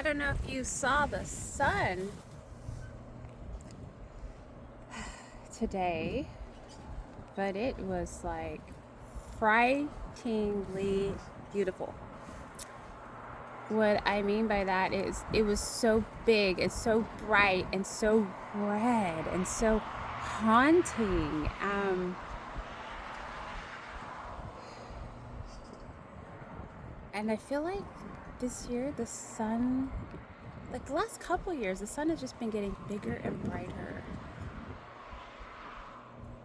don't know if you saw the sun today, but it was like frighteningly beautiful. What I mean by that is it was so big and so bright and so red and so haunting. And I feel like this year the sun, like the last couple years, the sun has just been getting bigger and brighter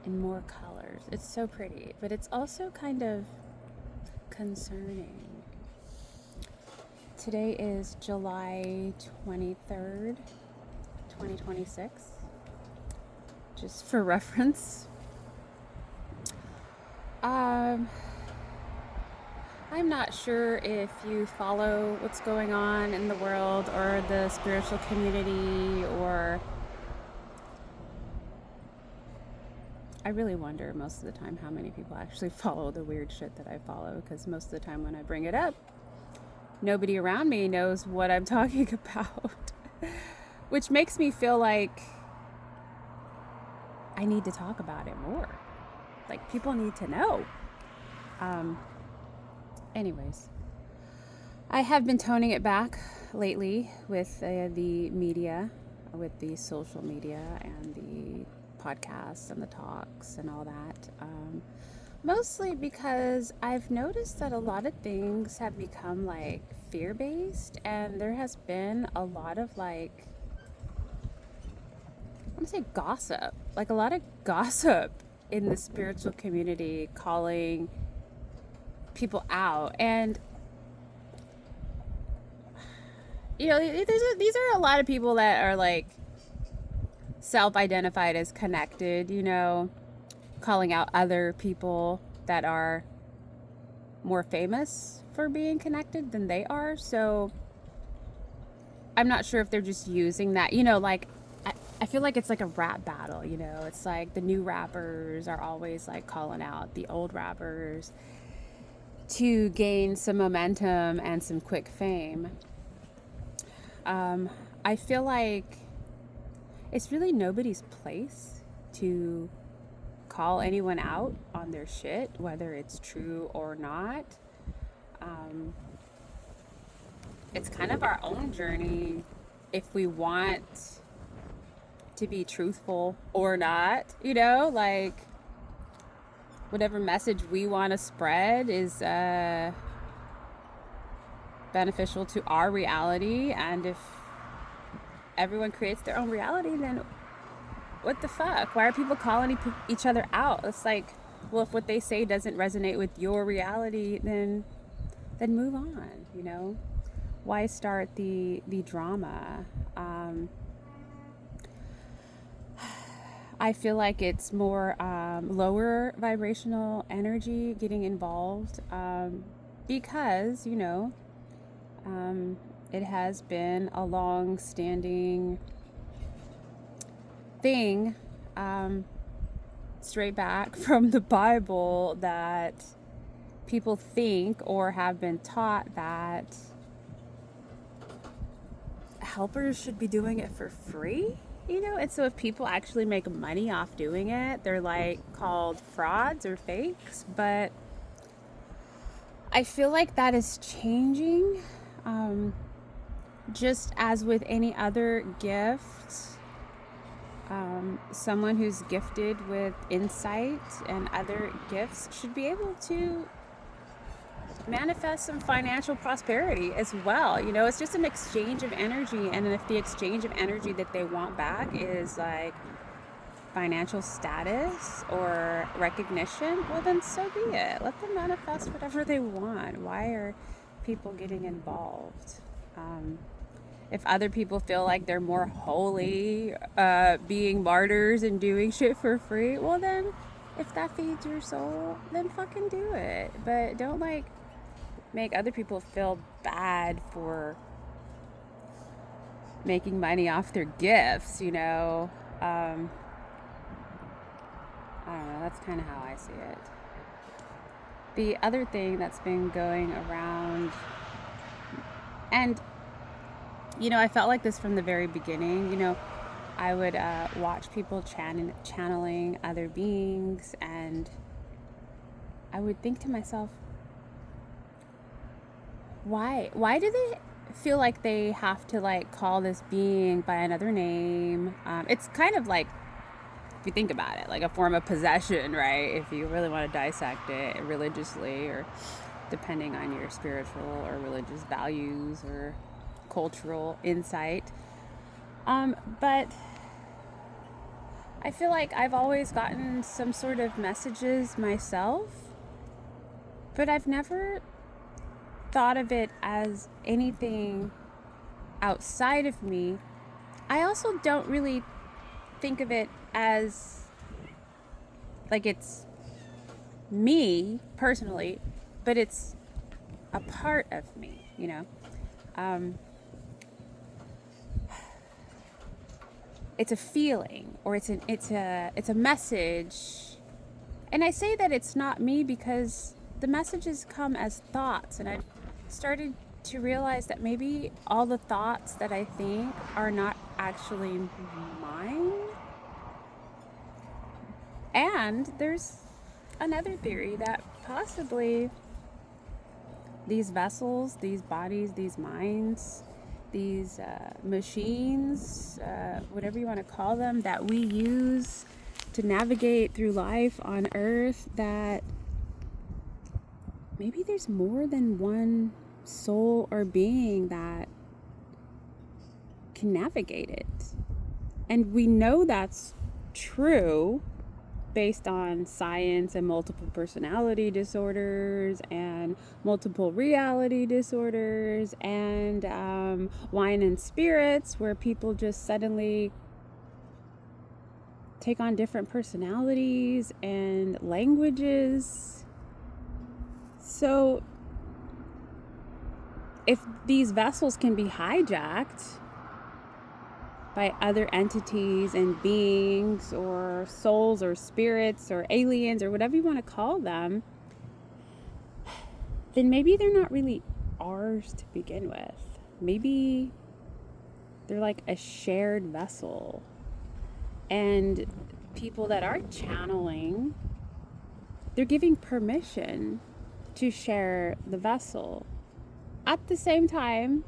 in more colors. It's so pretty, but it's also kind of concerning. Today is July 23rd, 2026, just for reference. Um, I'm not sure if you follow what's going on in the world or the spiritual community, or I really wonder most of the time how many people actually follow the weird shit that I follow, because most of the time when I bring it up, nobody around me knows what I'm talking about, which makes me feel like I need to talk about it more. Like, people need to know. Um, Anyways, I have been toning it back lately with the media, with the social media and the podcasts and the talks and all that. Mostly because I've noticed that a lot of things have become like fear based, and there has been a lot of like, I'm gonna say gossip, like a lot of gossip in the spiritual community, calling people out. And these are a lot of people that are like self-identified as connected, calling out other people that are more famous for being connected than they are. So I'm not sure if they're just using that, like, I feel like it's like a rap battle. It's like the new rappers are always like calling out the old rappers to gain some momentum and some quick fame. I feel like it's really nobody's place to call anyone out on their shit, whether it's true or not. Um, it's kind of our own journey if we want to be truthful or not, like whatever message we want to spread is beneficial to our reality. And if everyone creates their own reality, then what the fuck? Why are people calling each other out? It's like, well, if what they say doesn't resonate with your reality, then move on. Why start the drama? I feel like it's more lower vibrational energy getting involved, because it has been a long standing thing, straight back from the Bible, that people think or have been taught that helpers should be doing it for free. And so if people actually make money off doing it, they're like called frauds or fakes. But I feel like that is changing. Just as with any other gift, someone who's gifted with insight and other gifts should be able to manifest some financial prosperity as well. It's just an exchange of energy. And if the exchange of energy that they want back is like financial status or recognition, well, then so be it. Let them manifest whatever they want. Why are people getting involved? If other people feel like they're more holy, being martyrs and doing shit for free, well, then if that feeds your soul, then fucking do it. But don't like make other people feel bad for making money off their gifts. I don't know, that's kind of how I see it. The other thing that's been going around, and I felt like this from the very beginning. I would watch people channeling other beings, and I would think to myself, why do they feel like they have to like call this being by another name? It's kind of like, if you think about it, like a form of possession, right? If you really want to dissect it religiously, or depending on your spiritual or religious values or cultural insight. But I feel like I've always gotten some sort of messages myself, but I've never thought of it as anything outside of me. I also don't really think of it as like it's me personally, but it's a part of me. Um, it's a feeling, or it's a message. And I say that it's not me because the messages come as thoughts, and I've started to realize that maybe all the thoughts that I think are not actually mine. And there's another theory that possibly these vessels, these bodies, these minds, these machines, whatever you want to call them, that we use to navigate through life on Earth, that maybe there's more than one soul or being that can navigate it. And we know that's true based on science and multiple personality disorders and multiple reality disorders and wine and spirits, where people just suddenly take on different personalities and languages. So if these vessels can be hijacked by other entities and beings or souls or spirits or aliens or whatever you want to call them, then maybe they're not really ours to begin with. Maybe they're like a shared vessel. And people that are channeling, they're giving permission to share the vessel. At the same time,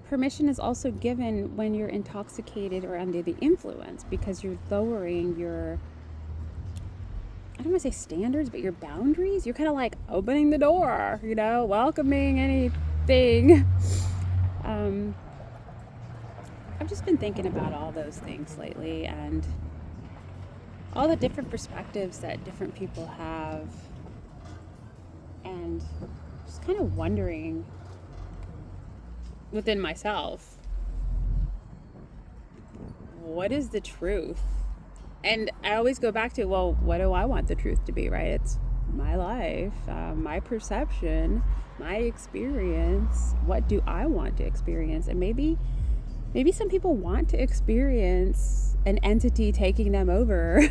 permission is also given when you're intoxicated or under the influence, because you're lowering your, I don't want to say standards, but your boundaries. You're kind of like opening the door, welcoming anything. I've just been thinking about all those things lately, and all the different perspectives that different people have, and just kind of wondering within myself, what is the truth? And I always go back to, well, what do I want the truth to be, right? It's my life, my perception, my experience. What do I want to experience? And maybe some people want to experience an entity taking them over.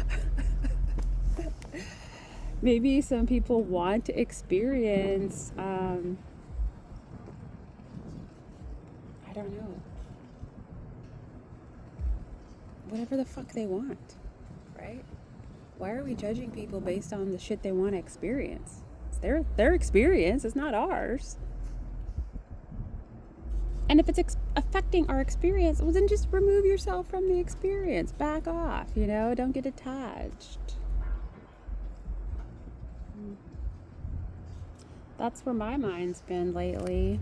Maybe some people want to experience, I don't know, whatever the fuck they want, right? Why are we judging people based on the shit they want to experience? It's their experience, it's not ours. And if it's affecting our experience, well, then just remove yourself from the experience. Back off, don't get attached. That's where my mind's been lately.